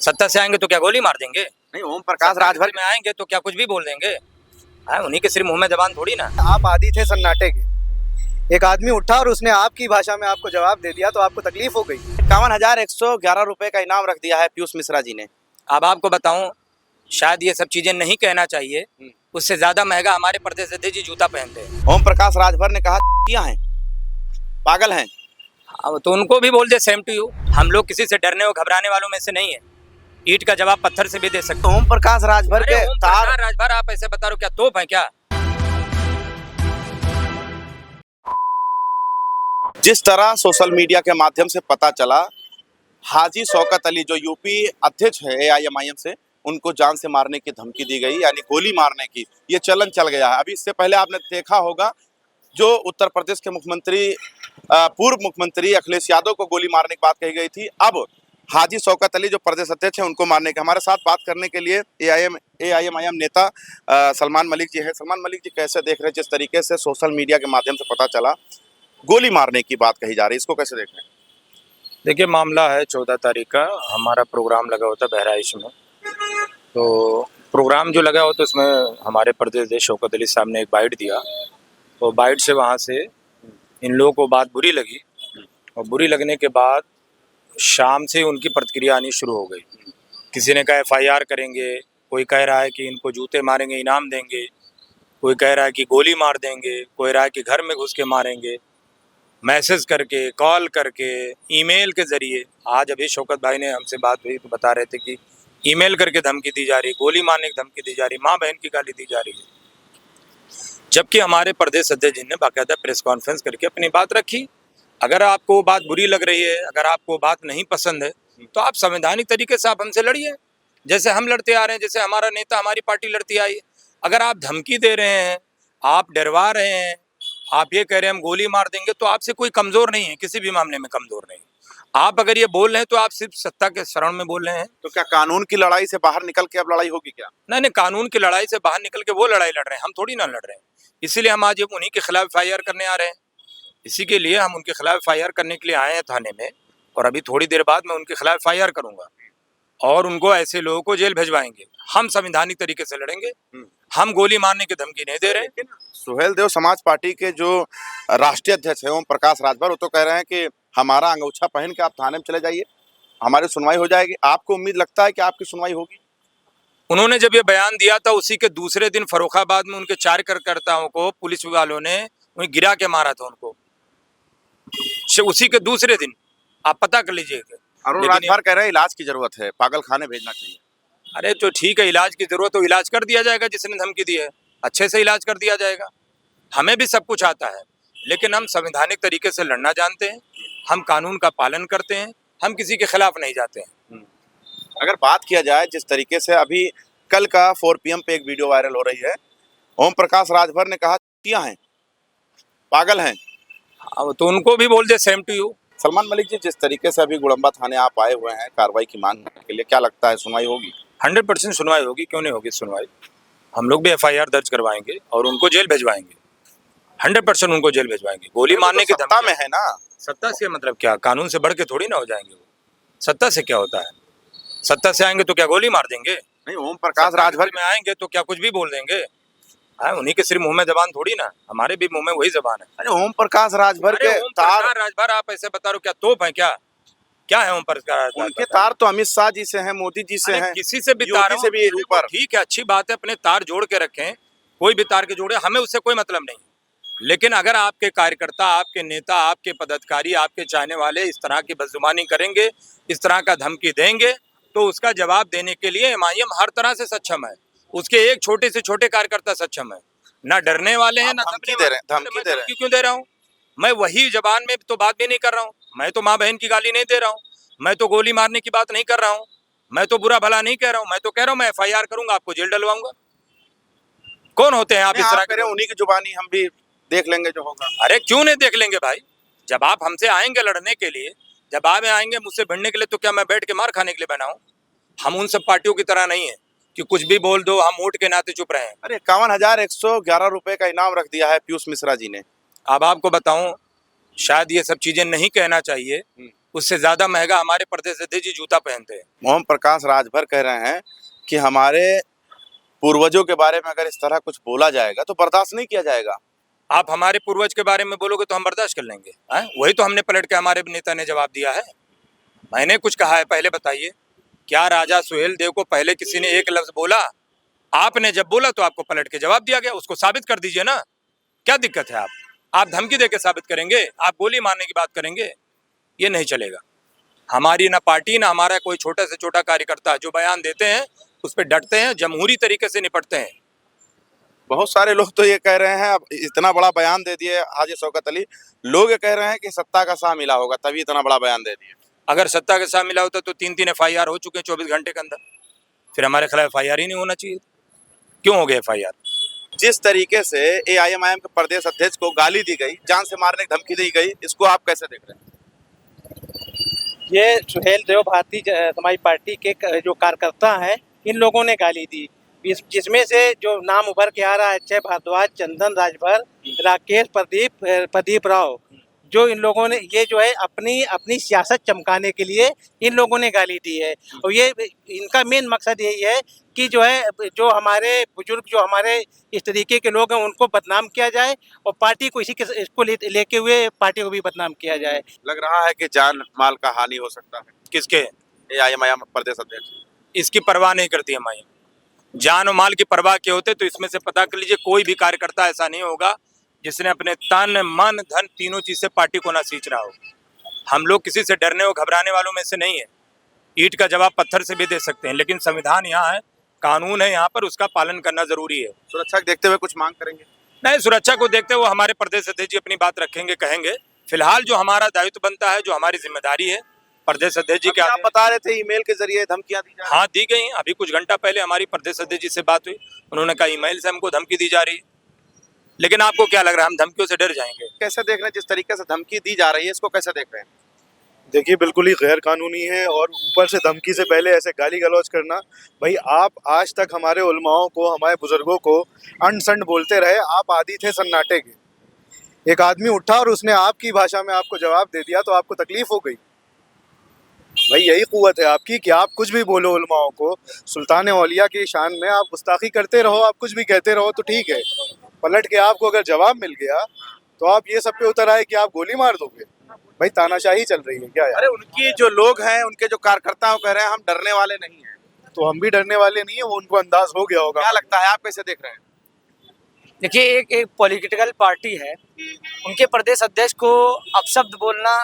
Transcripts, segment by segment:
सत्ता से आएंगे तो क्या गोली मार देंगे? नहीं, ओम प्रकाश राजभर में आएंगे तो क्या कुछ भी बोल देंगे? उन्हीं के सिर्फ मुंह में जबान थोड़ी ना। आप आदी थे सन्नाटे के, एक आदमी उठा और उसने आपकी भाषा में आपको जवाब दे दिया तो आपको तकलीफ हो गई। 51,111 रुपए का इनाम रख दिया है पीयूष मिश्रा जी ने। अब आपको बताऊं, शायद ये सब चीजें नहीं कहना चाहिए, उससे ज्यादा महंगा हमारे प्रदेश अध्यक्ष जी जूता पहनते हैं। ओम प्रकाश राजभर ने कहा किया है, पागल हैं। अब तो उनको भी बोल दे सेम टू यू। हम लोग किसी से डरने और घबराने वालों में से नहीं है। ईंट का जवाब पत्थर से भी दे सकते हो। ओम प्रकाश राजभर के तार राजभर आप ऐसे बता रहे हो, क्या तोप है क्या? जिस तरह सोशल मीडिया के माध्यम से पता चला, हाजी शौकत अली जो यूपी अध्यक्ष है AIMIM से, उनको जान से मारने की धमकी दी गई, यानी गोली मारने की ये चलन चल गया है। अभी इससे पहले आपने देखा होगा जो उत्तर प्रदेश के मुख्यमंत्री पूर्व मुख्यमंत्री अखिलेश यादव को गोली मारने की बात कही गई थी। अब हाजी शौकत अली जो प्रदेश अध्यक्ष हैं उनको मारने के। हमारे साथ बात करने के लिए AIMIM नेता सलमान मलिक जी हैं। सलमान मलिक जी, कैसे देख रहे हैं जिस तरीके से सोशल मीडिया के माध्यम से पता चला गोली मारने की बात कही जा रही है, इसको कैसे देख रहे हैं? देखिए, मामला है 14 तारीख का, हमारा प्रोग्राम लगा होता बहराइच में। तो प्रोग्राम जो लगा हो तो उसमें हमारे प्रदेश अध्यक्ष शौकत अली साहब ने एक बाइट दिया, तो बाइट से वहाँ से इन लोगों को बात बुरी लगी, और बुरी लगने के बाद शाम से उनकी प्रतिक्रिया आनी शुरू हो गई। किसी ने कहा FIR करेंगे, कोई कह रहा है कि इनको जूते मारेंगे, इनाम देंगे, कोई कह रहा है कि गोली मार देंगे, कोई रहा है कि घर में घुस के मारेंगे, मैसेज करके, कॉल करके, ईमेल के ज़रिए। आज अभी शौकत भाई ने हमसे बात हुई तो बता रहे थे कि ईमेल करके धमकी दी जा रही, गोली मारने की धमकी दी जा रही, माँ बहन की गाली दी जा रही है। जबकि हमारे प्रदेश अध्यक्ष जी ने बाकायदा प्रेस कॉन्फ्रेंस करके अपनी बात रखी। अगर आपको बात बुरी लग रही है, अगर आपको बात नहीं पसंद है, तो आप संवैधानिक तरीके से आप हमसे लड़िए, जैसे हम लड़ते आ रहे हैं, जैसे हमारा नेता, हमारी पार्टी लड़ती आई है। अगर आप धमकी दे रहे हैं, आप डरवा रहे हैं, आप ये कह रहे हैं हम गोली मार देंगे, तो आपसे कोई कमजोर नहीं है, किसी भी मामले में कमजोर नहीं। आप अगर ये बोल रहे हैं तो आप सिर्फ सत्ता के शरण में बोल रहे हैं। तो क्या कानून की लड़ाई से बाहर निकल के अब लड़ाई होगी क्या? नहीं, कानून की लड़ाई से बाहर निकल के वो लड़ाई लड़ रहे हैं, हम थोड़ी ना लड़ रहे हैं। इसीलिए हम आज उन्हीं के खिलाफ FIR करने आ रहे हैं। इसी के लिए हम उनके खिलाफ FIR करने के लिए आए हैं थाने में, और अभी थोड़ी देर बाद मैं उनके खिलाफ FIR करूंगा और उनको ऐसे लोगों को जेल भिजवाएंगे। हम संवैधानिक तरीके से लड़ेंगे, हम गोली मारने की धमकी नहीं दे रहे। सुहेल देव समाज पार्टी के जो राष्ट्रीय अध्यक्ष है ओम प्रकाश राजभर, वो तो कह रहे हैं कि हमारा अंगूछा पहन के आप थाने में चले जाइए, हमारी सुनवाई हो जाएगी। आपको उम्मीद लगता है कि आपकी सुनवाई होगी? उन्होंने जब ये बयान दिया था, उसी के दूसरे दिन फर्रुखाबाद में उनके 4 कार्यकर्ताओं को पुलिस वालों ने वहीं गिरा के मारा था उनको। उसी के दूसरे दिन आप पता कर लीजिएगा। अरुण राजभर कह रहे हैं इलाज की जरूरत है, पागल खाने भेजना चाहिए। अरे तो ठीक है, इलाज की जरूरत तो इलाज कर दिया जाएगा। जिसने धमकी दी है अच्छे से इलाज कर दिया जाएगा। हमें भी सब कुछ आता है, लेकिन हम संवैधानिक तरीके से लड़ना जानते हैं, हम कानून का पालन करते हैं, हम किसी के खिलाफ नहीं जाते हैं। अगर बात किया जाए जिस तरीके से अभी कल का 4 PM पे एक वीडियो वायरल हो रही है, ओम प्रकाश राजभर ने कहा किया है, पागल हैं। अब तो उनको भी बोल दे same to you. Salman Malik ji, जिस तरीके से अभी गुड़म्बा थाने आप आए हुए हैं कार्रवाई की मांग करने के लिए, क्या लगता है सुनवाई होगी? 100% सुनवाई होगी, क्यों नहीं होगी सुनवाई। हम लोग भी FIR दर्ज करवाएंगे और उनको जेल भिजवाएंगे, 100% उनको जेल भिजवाएंगे। गोली मारने की सत्ता में है ना, सत्ता से मतलब क्या, कानून से बढ़ के थोड़ी ना हो जाएंगे वो। सत्ता से क्या होता है? सत्ता से आएंगे तो क्या गोली मार देंगे? नहीं, ओम प्रकाश राजभर में आएंगे तो क्या कुछ भी बोल देंगे? उन्हीं के सिर्फ मुंह में जबान थोड़ी ना, हमारे भी मुंह में वही जबान है। अरे ओम प्रकाश राजभर के तार राजभर आप ऐसे बता रहे हो, क्या तोप है क्या? क्या है ओम प्रकाश? उनके तार तो अमित शाह जी से हैं, मोदी जी से हैं, किसी से भी तार से भी ऊपर। ठीक है, अच्छी बात है, अपने तार जोड़ के रखें, कोई भी तार के जोड़े, हमें उससे कोई मतलब नहीं। लेकिन अगर आपके कार्यकर्ता, आपके नेता, आपके पदाधिकारी, आपके चाहने वाले इस तरह की बदजुबानी करेंगे, इस तरह का धमकी देंगे, तो उसका जवाब देने के लिए MIM हर तरह से सक्षम है। उसके एक छोटे से छोटे कार्यकर्ता सक्षम है, ना डरने वाले हैं, ना धमकी दे रहे हैं। धमकी क्यों दे रहा हूँ? मैं वही जबान में तो बात भी नहीं कर रहा हूँ। मैं तो माँ बहन की गाली नहीं दे रहा हूँ, मैं तो गोली मारने की बात नहीं कर रहा हूँ, मैं तो बुरा भला नहीं कह रहा हूँ। मैं तो कह रहा हूँ मैं FIR करूंगा, आपको जेल डलवाऊंगा। कौन होते हैं आप इस तरह के? उन्हीं की जुबानी हम भी देख लेंगे जो होगा। अरे क्यों नहीं देख लेंगे भाई? जब आप हमसे आएंगे लड़ने के लिए, जब आप आएंगे मुझसे भिड़ने के लिए, तो क्या मैं बैठ के मार खाने के लिए बना हूँ? हम उन सब पार्टियों की तरह नहीं है कि कुछ भी बोल दो हम वोट के नाते चुप रहे हैं। अरे 51,111 रुपए का इनाम रख दिया है पीयूष मिश्रा जी ने। अब आपको बताऊं, शायद ये सब चीजें नहीं कहना चाहिए, उससे ज्यादा महंगा हमारे प्रदेश अध्यक्ष जी जूता पहनते हैं। ओम प्रकाश राजभर कह रहे हैं कि हमारे पूर्वजों के बारे में अगर इस तरह कुछ बोला जाएगा तो बर्दाश्त नहीं किया जाएगा। आप हमारे पूर्वज के बारे में बोलोगे तो हम बर्दाश्त कर लेंगे? वही तो हमने पलट के हमारे नेता ने जवाब दिया है। मैंने कुछ कहा है? पहले बताइए, क्या राजा सुहेल देव को पहले किसी ने एक लफ्ज बोला? आपने जब बोला तो आपको पलट के जवाब दिया गया। उसको साबित कर दीजिए ना, क्या दिक्कत है? आप धमकी देके साबित करेंगे? आप गोली मारने की बात करेंगे? ये नहीं चलेगा। हमारी ना पार्टी ना हमारा कोई छोटा से छोटा कार्यकर्ता जो बयान देते हैं उस पर डटते हैं, जमहूरी तरीके से निपटते हैं। बहुत सारे लोग तो ये कह रहे हैं, अब इतना बड़ा बयान दे दिए हाजी शौकत अली, लोग ये कह रहे हैं कि सत्ता का साथ मिला होगा तभी इतना बड़ा बयान दे दिए। अगर सत्ता के साथ मिला होता तो 3 FIR हो चुके हैं 24 घंटे के अंदर। फिर हमारे खिलाफ FIR ही नहीं होना चाहिए। क्यों हो गया FIR? जिस तरीके से AIMIM के प्रदेश अध्यक्ष को गाली दी गई, जान से मारने की धमकी दी गई, इसको आप कैसे देख रहे हैं? ये सुहेल देव भारतीय समाज पार्टी के जो कार्यकर्ता हैं, इन लोगों ने गाली दी, जिसमें से जो नाम उभर के आ रहा है अक्षय भारद्वाज, चंदन राजभर, राकेश प्रदीप राव, जो इन लोगों ने ये जो है अपनी सियासत चमकाने के लिए इन लोगों ने गाली दी है। और ये इनका मेन मकसद यही है कि जो हमारे बुजुर्ग, जो हमारे इस तरीके के लोग हैं, उनको बदनाम किया जाए और पार्टी को इसको लेके हुए पार्टी को भी बदनाम किया जाए। लग रहा है कि जान माल का हानि हो सकता है। किसके? AIMIM प्रदेश अध्यक्ष इसकी परवाह नहीं करती हमारी। जान और माल की परवाह के होते तो इसमें से पता कर लीजिए, कोई भी कार्यकर्ता ऐसा नहीं होगा जिसने अपने तन मन धन तीनों चीज से पार्टी को ना सींच रहा हो। हम लोग किसी से डरने और घबराने वालों में से नहीं है। ईंट का जवाब पत्थर से भी दे सकते हैं, लेकिन संविधान यहाँ है, कानून है यहाँ पर, उसका पालन करना जरूरी है। सुरक्षा को देखते हुए कुछ मांग करेंगे? नहीं, सुरक्षा को देखते हुए हमारे प्रदेश अध्यक्ष जी अपनी बात रखेंगे, कहेंगे। फिलहाल जो हमारा दायित्व बनता है, जो हमारी जिम्मेदारी है, प्रदेश अध्यक्ष जी के आप बता रहे थे ईमेल के जरिए धमकियां दी जा रही हैं। हाँ, दी गई। अभी कुछ घंटा पहले हमारी प्रदेश अध्यक्ष जी से बात हुई, उन्होंने कहा ईमेल से हमको धमकी दी जा रही है। लेकिन आपको क्या लग रहा है हम धमकियों से डर जाएंगे? कैसे देख रहे हैं जिस तरीके से धमकी दी जा रही है, इसको कैसे देख रहे हैं? देखिए, बिल्कुल ही गैर कानूनी है और ऊपर से धमकी से पहले ऐसे गाली गलौज करना। भाई, आप आज तक हमारे उलमाओं को, हमारे बुजुर्गों को अंड संड बोलते रहे, आप आदी थे सन्नाटे के। एक आदमी उठा और उसने आपकी भाषा में आपको जवाब दे दिया तो आपको तकलीफ हो गई। भाई, यही कुव्वत है आपकी कि आप कुछ भी बोलो उलमाओं को। सुल्तान औलिया की शान में आप गुस्ताखी करते रहो, आप कुछ भी कहते रहो तो ठीक है, पलट के आपको अगर जवाब मिल गया तो आप ये सब पे उतर आए कि आप गोली मार दोगे। भाई, तानाशाही चल रही है क्या यार? अरे, उनकी जो लोग हैं, उनके जो कार्यकर्ता हैं, वो कह रहे हैं हम डरने वाले नहीं हैं। तो हम भी डरने वाले नहीं है, वो उनको अंदाज हो गया होगा। क्या लगता है, आप कैसे देख रहे हैं? देखिए, एक पॉलिटिकल पार्टी है, उनके प्रदेश अध्यक्ष को अपशब्द बोलना,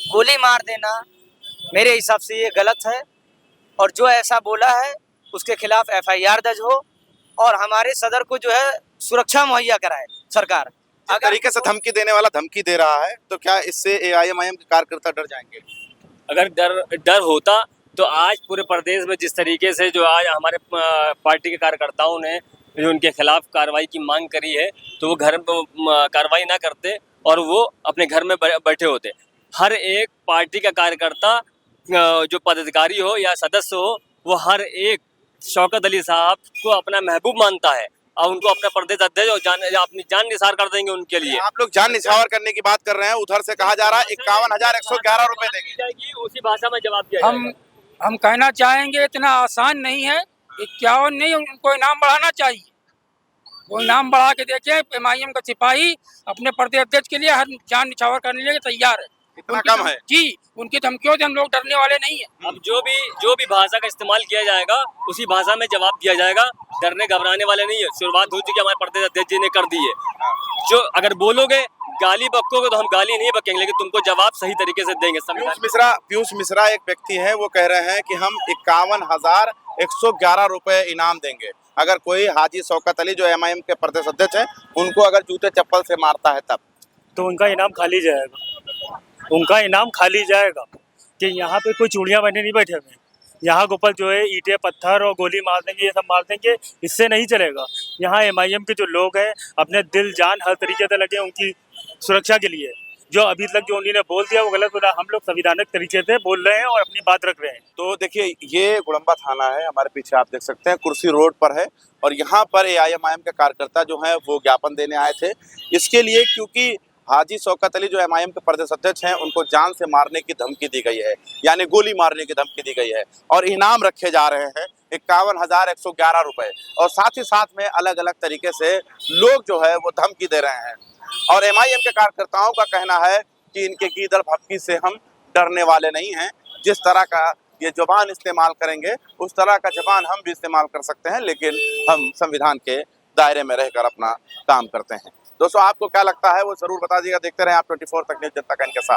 गोली मार देना, मेरे हिसाब से ये गलत है। और जो ऐसा बोला है उसके खिलाफ FIR दर्ज हो और हमारे सदर को जो है सुरक्षा मुहैया कराए सरकार। जिस तरीके से धमकी देने वाला धमकी दे रहा है, तो क्या इससे AIMIM के कार्यकर्ता डर जाएंगे? अगर डर होता तो आज पूरे प्रदेश में जिस तरीके से जो आज हमारे पार्टी के कार्यकर्ताओं ने जो उनके खिलाफ कार्रवाई की मांग करी है, तो वो घर में कार्रवाई ना करते और वो अपने घर में बैठे होते। हर एक पार्टी का कार्यकर्ता, जो पदाधिकारी हो या सदस्य हो, वो हर एक शौकत अली साहब को अपना महबूब मानता है और उनको अपना प्रदेश अध्यक्ष और अपनी जान निसार कर देंगे उनके लिए। आप लोग जान निछावर करने की बात कर रहे हैं, उधर से कहा जा रहा है 51,111 रुपए देंगे। उसी भाषा में जवाब दिया हम कहना चाहेंगे इतना आसान नहीं है। 51 नहीं, उनको इनाम बढ़ाना चाहिए। वो इनाम बढ़ा के देखे। MIM का सिपाही अपने प्रदेश अध्यक्ष के लिए हर जान निछावर करने के लिए तैयार है। इतना कम है जी, उनकी धमकियों से हम लोग डरने वाले नहीं है। अब जो भी भाषा का इस्तेमाल किया जाएगा उसी भाषा में जवाब दिया जाएगा। डरने घबराने वाले नहीं है। शुरुआत हो चुकी है, हमारे प्रदेश अध्यक्ष जी ने कर दी है। जो अगर बोलोगे, गाली बकोगे तो हम गाली नहीं बकेंगे, लेकिन तुमको जवाब सही तरीके से देंगे। पीयूष मिश्रा एक व्यक्ति है, वो कह रहे हैं कि हम 51,111 रुपए इनाम देंगे अगर कोई हाजी शौकत अली जो MIM के प्रदेश अध्यक्ष हैं, उनको अगर जूते चप्पल से मारता है तब। तो उनका इनाम खाली जाएगा, उनका इनाम खाली जाएगा कि यहाँ पे कोई चूड़ियाँ बने नहीं बैठे हुए। यहाँ के ऊपर जो है ईंटें पत्थर और गोली मार देंगे, ये सब मार देंगे, इससे नहीं चलेगा। यहाँ MIM के जो लोग हैं अपने दिल जान हर तरीके से लगे उनकी सुरक्षा के लिए। जो अभी तक जो उन्होंने बोल दिया वो गलत बोला। हम लोग संविधानिक तरीके से बोल रहे हैं और अपनी बात रख रहे हैं। तो देखिए, ये गुड़म्बा थाना है, हमारे पीछे आप देख सकते हैं, कुर्सी रोड पर है और यहाँ पर AIMIM के कार्यकर्ता जो हैं वो ज्ञापन देने आए थे इसके लिए, क्योंकि हाजी शौकत अली जो एमआईएम के प्रदेश अध्यक्ष हैं उनको जान से मारने की धमकी दी गई है, यानी गोली मारने की धमकी दी गई है और इनाम रखे जा रहे हैं 51,111 रुपए। और साथ ही साथ में अलग अलग तरीके से लोग जो है वो धमकी दे रहे हैं। और एमआईएम के कार्यकर्ताओं का कहना है कि इनके गीदड़ भभकी से हम डरने वाले नहीं हैं। जिस तरह का ये जुबान इस्तेमाल करेंगे उस तरह का जुबान हम भी इस्तेमाल कर सकते हैं, लेकिन हम संविधान के दायरे में रहकर अपना काम करते हैं। दोस्तों आपको क्या लगता है वो जरूर बता दीजिएगा। देखते रहें आप 24 तक न्यूज़ जनता का इनके साथ।